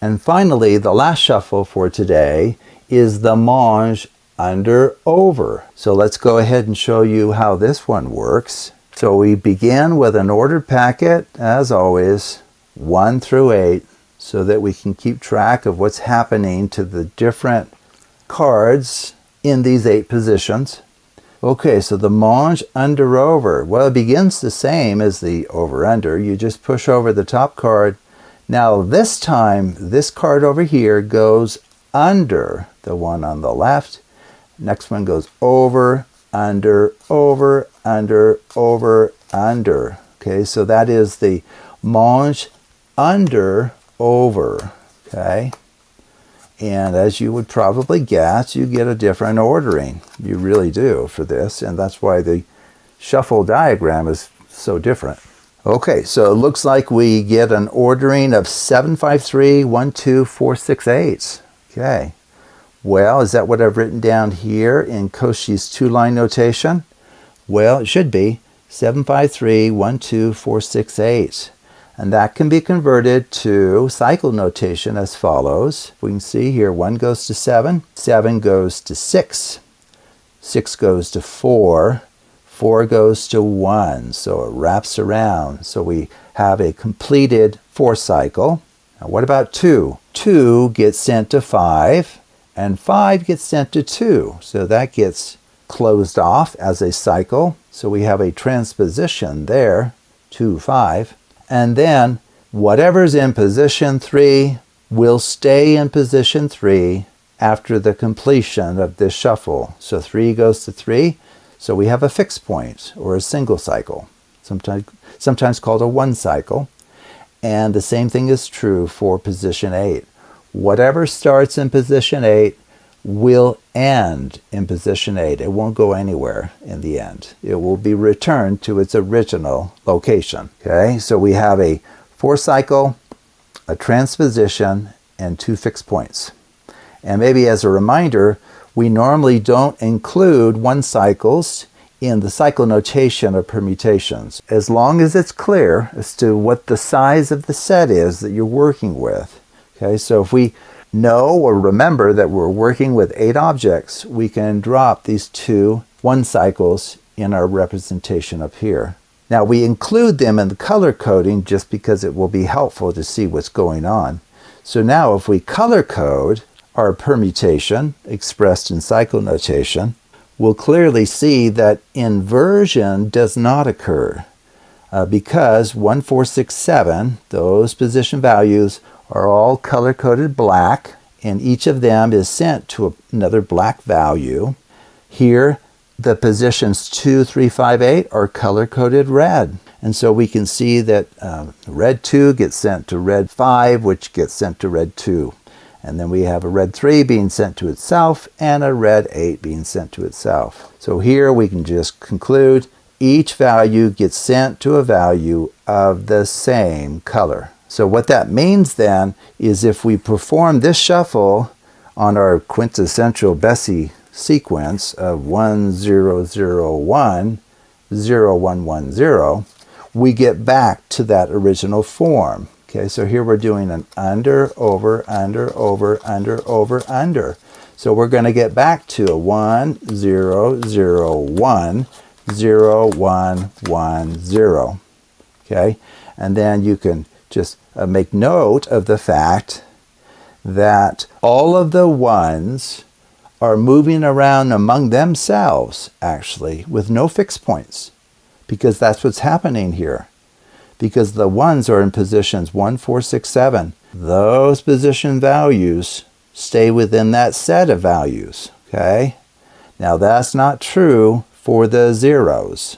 And finally, the last shuffle for today is the Monge under over. So let's go ahead and show you how this one works. So we begin with an ordered packet, as always, 1 through 8, so that we can keep track of what's happening to the different cards in these 8 positions. Okay, so the Monge under over, well, it begins the same as the over under. You just push over the top card. Now this time, this card over here goes under the one on the left. Next one goes over, under, over, under, over, under. Okay, so that is the Monge under, over. Okay, and as you would probably guess, you get a different ordering. You really do for this, and that's why the shuffle diagram is so different. Okay, so it looks like we get an ordering of 7, 5, 3, 1, 2, 4, 6, 8. Okay. Well, is that what I've written down here in Cauchy's 2-line notation? Well, it should be 7, 5, 3, 1, 2, 4, 6, 8. And that can be converted to cycle notation as follows. We can see here 1 goes to 7, 7 goes to 6, 6 goes to 4, 4 goes to 1. So it wraps around. So we have a completed 4 cycle. Now what about 2? 2 gets sent to 5. And 5 gets sent to 2. So that gets closed off as a cycle. So we have a transposition there, 2, 5. And then whatever's in position 3 will stay in position 3 after the completion of this shuffle. So 3 goes to 3. So we have a fixed point, or a single cycle, sometimes called a 1 cycle. And the same thing is true for position 8. Whatever starts in position 8 will end in position 8. It won't go anywhere in the end. It will be returned to its original location. Okay, so we have a 4 cycle, a transposition, and 2 fixed points. And maybe as a reminder, we normally don't include 1 cycles in the cycle notation of permutations, as long as it's clear as to what the size of the set is that you're working with. Okay, so if we know or remember that we're working with 8 objects, we can drop these 2 1 cycles in our representation up here. Now we include them in the color coding just because it will be helpful to see what's going on. So now if we color code our permutation expressed in cycle notation, we'll clearly see that inversion does not occur because 1, 4, 6, 7, those position values are all color-coded black, and each of them is sent to another black value. Here, the positions 2, 3, 5, 8 are color-coded red. And so we can see that red 2 gets sent to red 5, which gets sent to red 2. And then we have a red 3 being sent to itself, and a red 8 being sent to itself. So here we can just conclude each value gets sent to a value of the same color. So what that means then is if we perform this shuffle on our quintessential Bessey sequence of 1, 0, 0, 1, 0, 1, 1, 0, we get back to that original form. Okay, so here we're doing an under, over, under, over, under, over, under. So we're going to get back to a 1, 0, 0, 1, 0, 1, 1, 0. Okay, and then you can just make note of the fact that all of the 1s are moving around among themselves, actually, with no fixed points, because that's what's happening here. Because the 1s are in positions 1, 4, 6, 7. Those position values stay within that set of values, okay? Now that's not true for the 0s,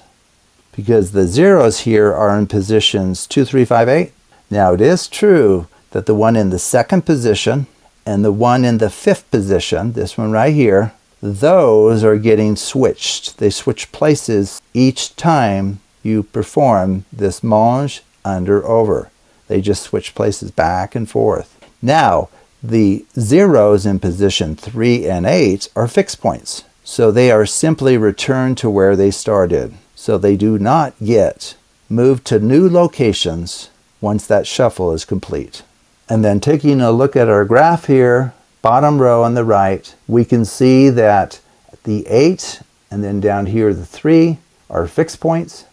because the 0s here are in positions 2, 3, 5, 8. Now it is true that the one in the 2nd position and the one in the 5th position, this one right here, those are getting switched. They switch places each time you perform this Monge under over. They just switch places back and forth. Now, the 0s in position 3 and 8 are fixed points. So they are simply returned to where they started. So they do not get moved to new locations once that shuffle is complete. And then taking a look at our graph here, bottom row on the right, we can see that the 8 and then down here the 3 are fixed points.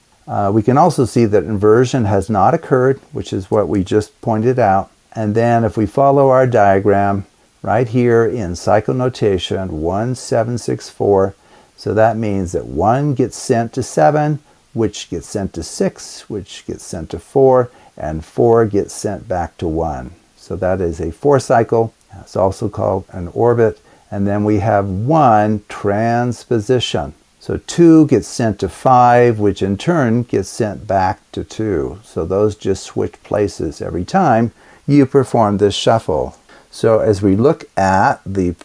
We can also see that inversion has not occurred, which is what we just pointed out. And then if we follow our diagram right here in cycle notation 1764, so that means that 1 gets sent to 7, which gets sent to 6, which gets sent to 4, and 4 gets sent back to 1. So that is a 4 cycle. It's also called an orbit. And then we have 1 transposition. So 2 gets sent to 5, which in turn gets sent back to 2. So those just switch places every time you perform this shuffle. So as we look at the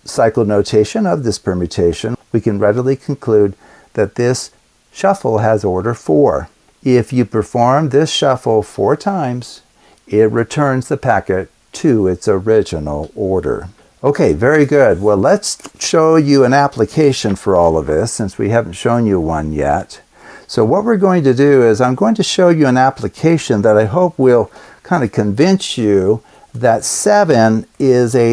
cycle notation of this permutation, we can readily conclude that this shuffle has order 4. If you perform this shuffle 4 times, it returns the packet to its original order. Okay, very good. Well, let's show you an application for all of this, since we haven't shown you one yet. So what we're going to do is I'm going to show you an application that I hope will kind of convince you that 7 is a